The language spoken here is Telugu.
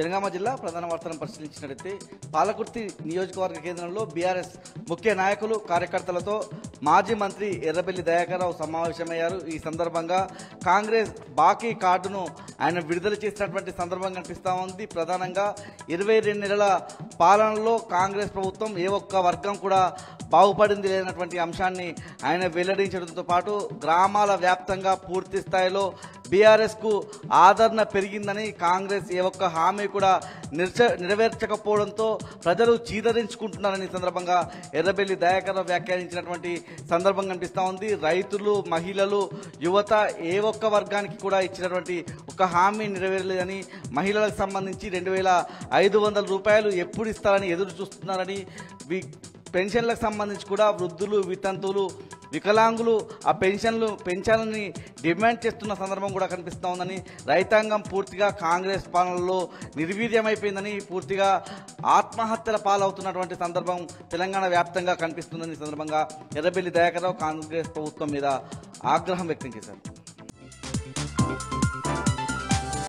జనగామ జిల్లా ప్రధాన వార్తలను పరిశీలించినట్లయితే పాలకుర్తి నియోజకవర్గ కేంద్రంలో బీఆర్ఎస్ ముఖ్య నాయకులు కార్యకర్తలతో మాజీ మంత్రి ఎర్రబెల్లి దయాకర్రావు సమావేశమయ్యారు. ఈ సందర్భంగా కాంగ్రెస్ బాకీ కార్డును ఆయన విడుదల చేసినటువంటి సందర్భం కనిపిస్తూ ఉంది. ప్రధానంగా 22 నెలల పాలనలో కాంగ్రెస్ ప్రభుత్వం ఏ ఒక్క వర్గం కూడా బాగుపడింది లేనటువంటి అంశాన్ని ఆయన వెల్లడించడంతో పాటు గ్రామాల వ్యాప్తంగా పూర్తి స్థాయిలో బీఆర్ఎస్కు ఆదరణ పెరిగిందని, కాంగ్రెస్ ఏ ఒక్క హామీ కూడా నెరవేర్చకపోవడంతో ప్రజలు చీదరించుకుంటున్నారని సందర్భంగా ఎర్రబెల్లి దయాకర్రావు వ్యాఖ్యానించినటువంటి సందర్భం కనిపిస్తూ ఉంది. రైతులు, మహిళలు, యువత ఏ ఒక్క వర్గానికి కూడా ఇచ్చినటువంటి ఒక హామీ నెరవేరలేదని, మహిళలకు సంబంధించి 2500 రూపాయలు ఎప్పుడు ఇస్తారని ఎదురు చూస్తున్నారని, పెన్షన్లకు సంబంధించి కూడా వృద్ధులు, వితంతువులు, వికలాంగులు ఆ పెన్షన్లు పెంచాలని డిమాండ్ చేస్తున్న సందర్భం కూడా కనిపిస్తూ ఉందని, రైతాంగం పూర్తిగా కాంగ్రెస్ పాలనలో నిర్వీర్యమైపోయిందని, పూర్తిగా ఆత్మహత్యల పాలవుతున్నటువంటి సందర్భం తెలంగాణ వ్యాప్తంగా కనిపిస్తుందని సందర్భంగా ఎర్రబెల్లి దయాకర్రావు కాంగ్రెస్ ప్రభుత్వం మీద ఆగ్రహం వ్యక్తం చేశారు.